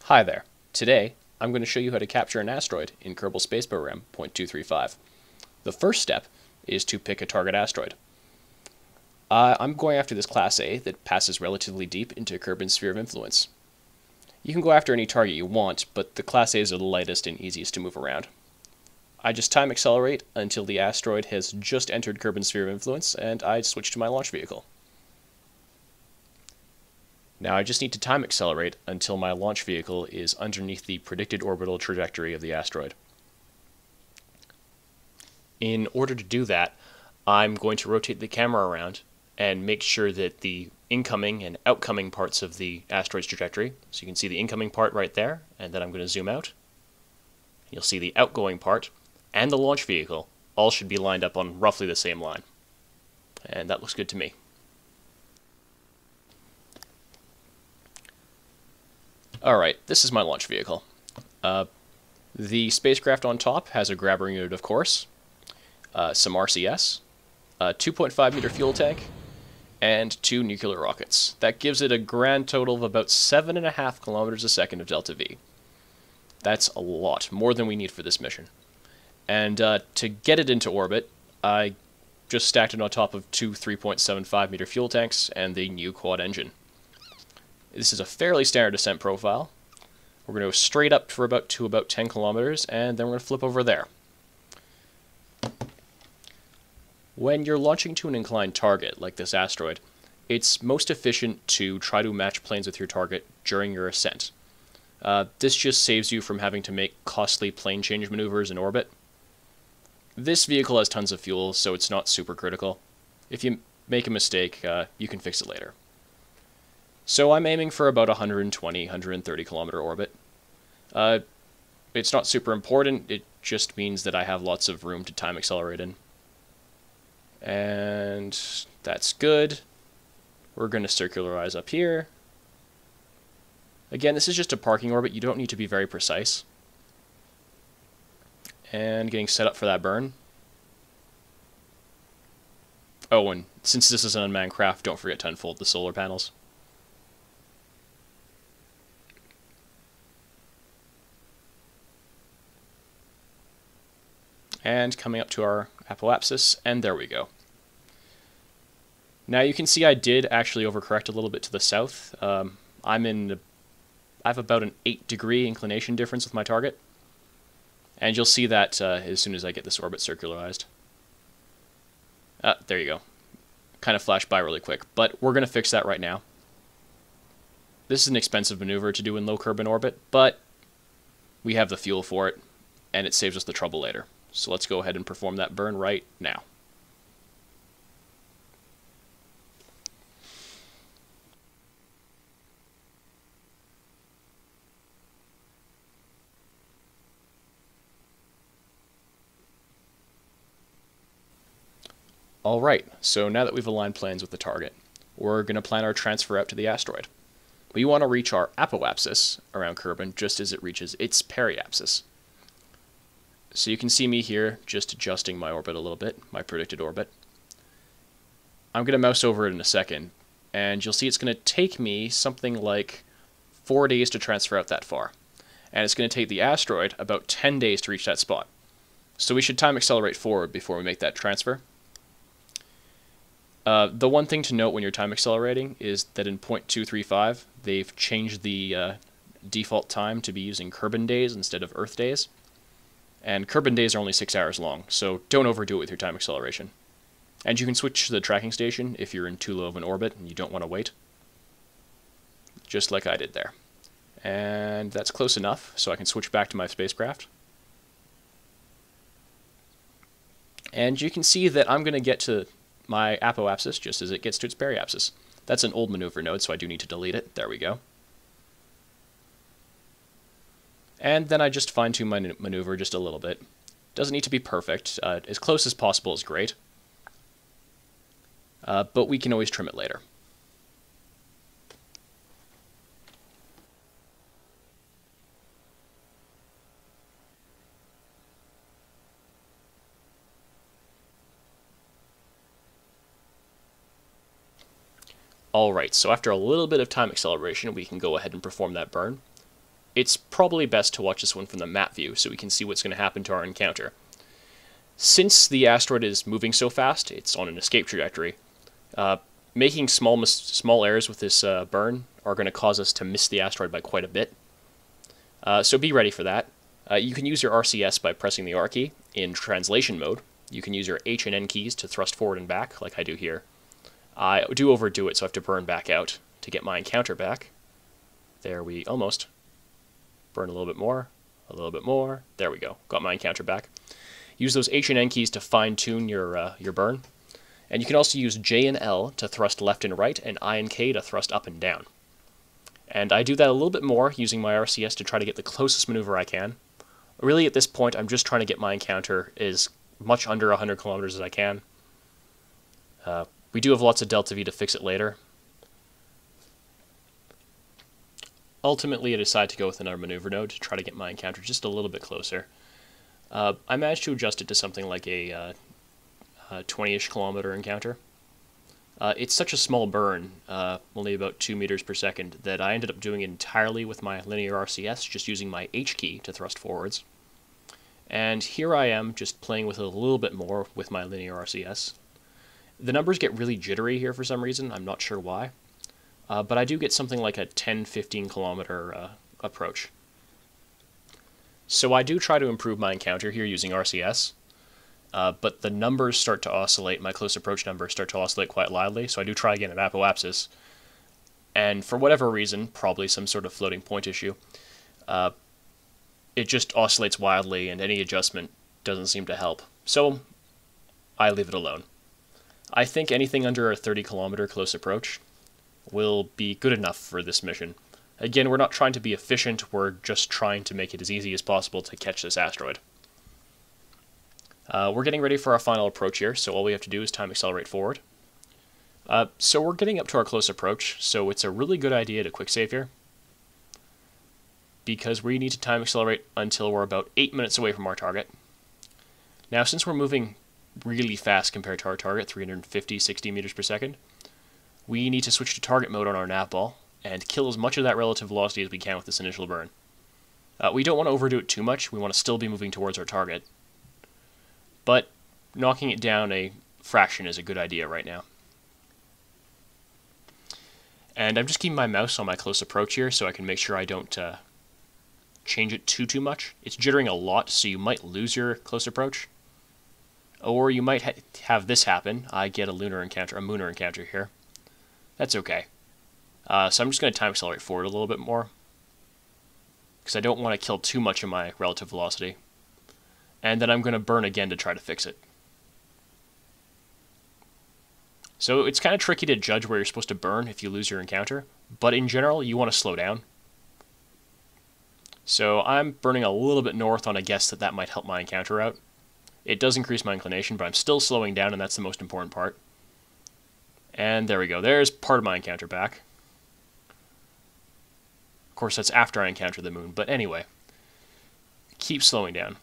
Hi there. Today, I'm going to show you how to capture an asteroid in Kerbal Space Program 0.235. The first step is to pick a target asteroid. I'm going after this Class A that passes relatively deep into Kerbin's sphere of influence. You can go after any target you want, but the Class A's are the lightest and easiest to move around. I just time accelerate until the asteroid has just entered Kerbin's sphere of influence, and I switch to my launch vehicle. Now I just need to time accelerate until my launch vehicle is underneath the predicted orbital trajectory of the asteroid. In order to do that, I'm going to rotate the camera around and make sure that the incoming and outgoing parts of the asteroid's trajectory, so you can see the incoming part right there, and then I'm going to zoom out. You'll see the outgoing part and the launch vehicle all should be lined up on roughly the same line. And that looks good to me. Alright, this is my launch vehicle. The spacecraft on top has a grabber unit, of course, some RCS, a 2.5 meter fuel tank, and 2 nuclear rockets. That gives it a grand total of about 7.5 kilometers a second of delta V. That's a lot, more than we need for this mission. And to get it into orbit, I just stacked it on top of 2 3.75 meter fuel tanks and the new quad engine. This is a fairly standard descent profile. We're going to go straight up for about 10 kilometers, and then we're going to flip over there. When you're launching to an inclined target, like this asteroid, it's most efficient to try to match planes with your target during your ascent. This just saves you from having to make costly plane change maneuvers in orbit. This vehicle has tons of fuel, so it's not super critical. If you make a mistake, you can fix it later. So I'm aiming for about 120, 130 kilometer orbit. It's not super important, it just means that I have lots of room to time accelerate in. And that's good. We're going to circularize up here. Again, this is just a parking orbit, you don't need to be very precise. And getting set up for that burn. Oh, and since this is an unmanned craft, don't forget to unfold the solar panels. And coming up to our apoapsis, and there we go. Now you can see I did actually overcorrect a little bit to the south. I have about an 8-degree inclination difference with my target. And you'll see that as soon as I get this orbit circularized. There you go. Kind of flashed by really quick, but we're going to fix that right now. This is an expensive maneuver to do in low Kerbin orbit, but we have the fuel for it, and it saves us the trouble later. So let's go ahead and perform that burn right now. Alright, so now that we've aligned planes with the target, we're going to plan our transfer out to the asteroid. We want to reach our apoapsis around Kerbin just as it reaches its periapsis. So you can see me here just adjusting my orbit a little bit, my predicted orbit. I'm going to mouse over it in a second, and you'll see it's going to take me something like 4 days to transfer out that far. And it's going to take the asteroid about 10 days to reach that spot. So we should time accelerate forward before we make that transfer. The one thing to note when you're time accelerating is that in 0.235, they've changed the default time to be using Kerbin days instead of Earth days. And Kerbin days are only 6 hours long, so don't overdo it with your time acceleration. And you can switch to the tracking station if you're in too low of an orbit and you don't want to wait. Just like I did there. And that's close enough, so I can switch back to my spacecraft. And you can see that I'm going to get to my apoapsis just as it gets to its periapsis. That's an old maneuver node, so I do need to delete it. There we go. And then I just fine-tune my maneuver just a little bit. Doesn't need to be perfect. As close as possible is great. But we can always trim it later. Alright, so after a little bit of time acceleration, we can go ahead and perform that burn. it's probably best to watch this one from the map view so we can see what's going to happen to our encounter. Since the asteroid is moving so fast, it's on an escape trajectory. Making small errors with this burn are going to cause us to miss the asteroid by quite a bit. So be ready for that. You can use your RCS by pressing the R key in translation mode. You can use your H and N keys to thrust forward and back, like I do here. I do overdo it, so I have to burn back out to get my encounter back. There we almost. Burn a little bit more, a little bit more. There we go. Got my encounter back. Use those H and N keys to fine-tune your burn. And you can also use J and L to thrust left and right, and I and K to thrust up and down. And I do that a little bit more using my RCS to try to get the closest maneuver I can. Really, at this point, I'm just trying to get my encounter as much under 100 kilometers as I can. We do have lots of delta V to fix it later. Ultimately, I decide to go with another maneuver node to try to get my encounter just a little bit closer. I managed to adjust it to something like a 20-ish kilometer encounter. It's such a small burn, only about 2 meters per second, that I ended up doing it entirely with my linear RCS, just using my H key to thrust forwards. And here I am, just playing with it a little bit more with my linear RCS. The numbers get really jittery here for some reason, I'm not sure why. But I do get something like a 10-15 kilometer approach. So I do try to improve my encounter here using RCS, but the numbers start to oscillate, my close approach numbers start to oscillate quite loudly, so I do try again at apoapsis. And for whatever reason, probably some sort of floating point issue, it just oscillates wildly and any adjustment doesn't seem to help. So I leave it alone. I think anything under a 30 kilometer close approach will be good enough for this mission. Again, we're not trying to be efficient, we're just trying to make it as easy as possible to catch this asteroid. We're getting ready for our final approach here, so all we have to do is time accelerate forward. So we're getting up to our close approach, so it's a really good idea to quick save here, because we need to time accelerate until we're about 8 minutes away from our target. Now, since we're moving really fast compared to our target, 350-60 meters per second, we need to switch to target mode on our nav ball and kill as much of that relative velocity as we can with this initial burn. We don't want to overdo it too much, we want to still be moving towards our target, but knocking it down a fraction is a good idea right now. And I'm just keeping my mouse on my close approach here so I can make sure I don't change it too much. It's jittering a lot, so you might lose your close approach. Or you might have this happen. I get a lunar encounter, a mooner encounter here. That's okay. So I'm just going to time accelerate forward a little bit more, because I don't want to kill too much of my relative velocity. And then I'm going to burn again to try to fix it. So it's kind of tricky to judge where you're supposed to burn if you lose your encounter, but in general, you want to slow down. So I'm burning a little bit north on a guess that that might help my encounter out. It does increase my inclination, but I'm still slowing down, and that's the most important part. And there we go. There's part of my encounter back. Of course, that's after I encounter the moon, but anyway. Keep slowing down.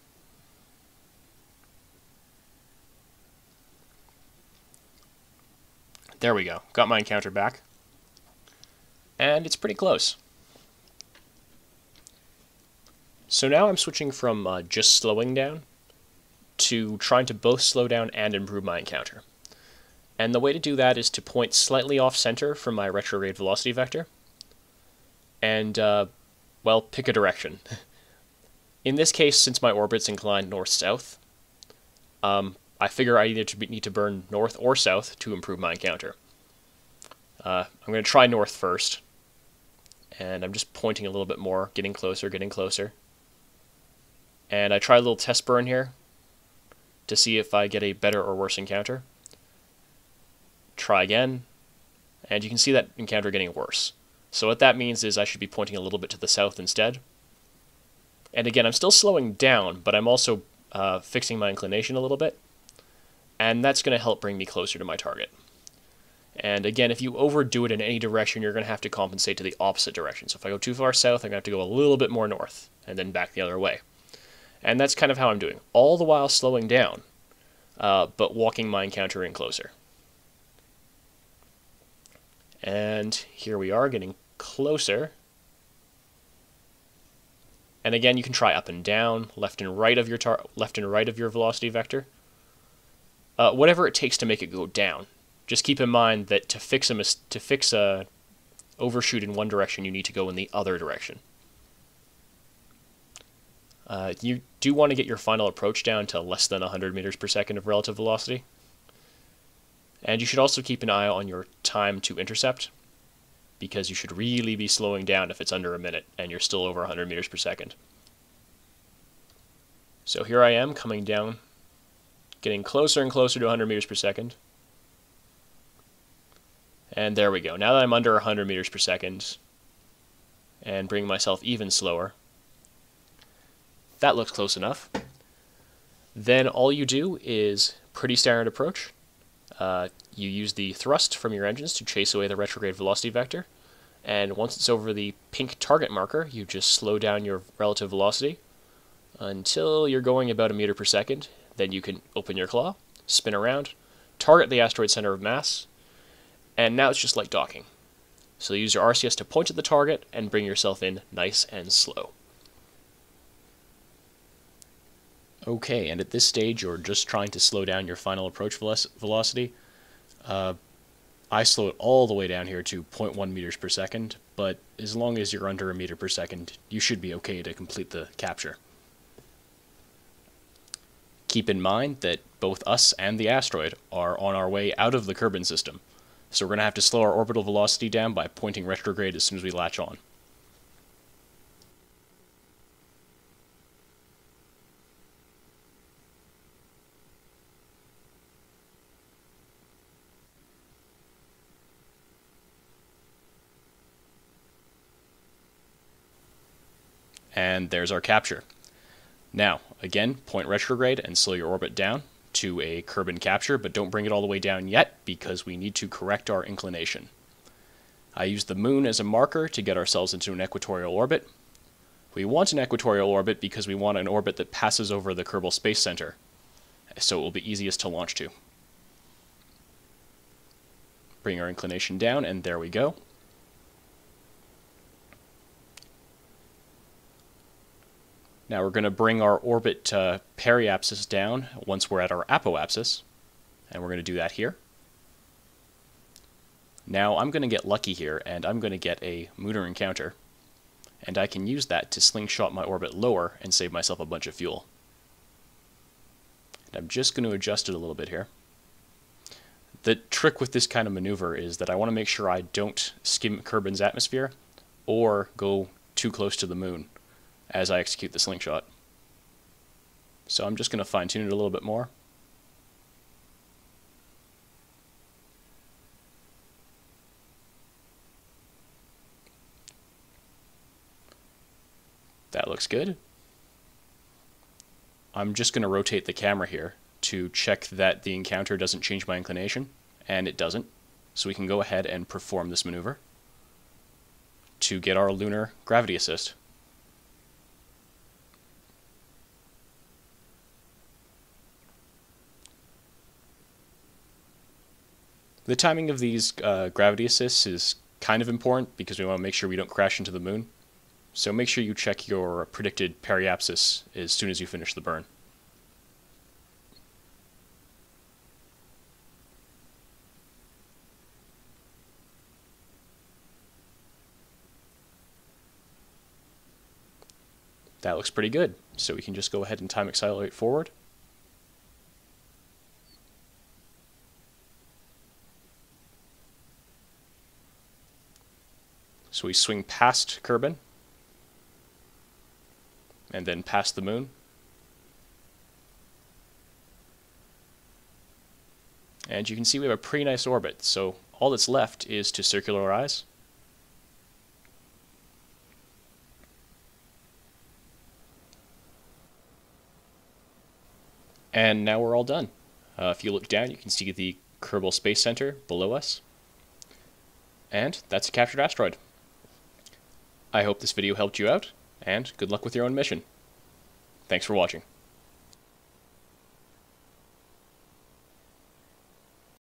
There we go. Got my encounter back. And it's pretty close. So now I'm switching from just slowing down to trying to both slow down and improve my encounter. And the way to do that is to point slightly off-center from my retrograde velocity vector, and, well, pick a direction. In this case, since my orbit's inclined north-south, I figure I either need to burn north or south to improve my encounter. I'm going to try north first, and I'm just pointing a little bit more, getting closer, getting closer. And I try a little test burn here to see if I get a better or worse encounter. Try again, and you can see that encounter getting worse. So what that means is I should be pointing a little bit to the south instead. And again, I'm still slowing down, but I'm also fixing my inclination a little bit, and that's going to help bring me closer to my target. And again, if you overdo it in any direction, you're going to have to compensate to the opposite direction. So if I go too far south, I'm going to have to go a little bit more north, and then back the other way. And that's kind of how I'm doing, all the while slowing down, but walking my encounter in closer. And here we are, getting closer. And again, you can try up and down, left and right of your velocity vector. Whatever it takes to make it go down. Just keep in mind that to fix a overshoot in one direction, you need to go in the other direction. You do want to get your final approach down to less than 100 meters per second of relative velocity. And you should also keep an eye on your time to intercept, because you should really be slowing down if it's under a minute and you're still over 100 meters per second. So here I am coming down, getting closer and closer to 100 meters per second. And there we go. Now that I'm under 100 meters per second and bringing myself even slower, that looks close enough. Then all you do is pretty standard approach. You use the thrust from your engines to chase away the retrograde velocity vector, and once it's over the pink target marker, you just slow down your relative velocity until you're going about a meter per second. Then you can open your claw, spin around, target the asteroid center of mass, and now it's just like docking. So use your RCS to point at the target and bring yourself in nice and slow. Okay, and at this stage you're just trying to slow down your final approach velocity. I slow it all the way down here to 0.1 meters per second, but as long as you're under a meter per second, you should be okay to complete the capture. Keep in mind that both us and the asteroid are on our way out of the Kerbal system, so we're going to have to slow our orbital velocity down by pointing retrograde as soon as we latch on. And there's our capture. Now, again, point retrograde and slow your orbit down to a Kerbal capture, but don't bring it all the way down yet because we need to correct our inclination. I used the moon as a marker to get ourselves into an equatorial orbit. We want an equatorial orbit because we want an orbit that passes over the Kerbal Space Center, so it will be easiest to launch to. Bring our inclination down, and there we go. Now we're going to bring our orbit periapsis down once we're at our apoapsis, and we're going to do that here. Now I'm going to get lucky here, and I'm going to get a lunar encounter, and I can use that to slingshot my orbit lower and save myself a bunch of fuel. And I'm just going to adjust it a little bit here. The trick with this kind of maneuver is that I want to make sure I don't skim Kerbal's atmosphere or go too close to the moon as I execute the slingshot. So I'm just going to fine-tune it a little bit more. That looks good. I'm just going to rotate the camera here to check that the encounter doesn't change my inclination, and it doesn't. So we can go ahead and perform this maneuver to get our lunar gravity assist. The timing of these gravity assists is kind of important because we want to make sure we don't crash into the moon. So make sure you check your predicted periapsis as soon as you finish the burn. That looks pretty good, so we can just go ahead and time accelerate forward. So we swing past Kerbal, and then past the moon. And you can see we have a pretty nice orbit, so all that's left is to circularize. And now we're all done. If you look down, you can see the Kerbal Space Center below us. And that's a captured asteroid. I hope this video helped you out, and good luck with your own mission. Thanks for watching.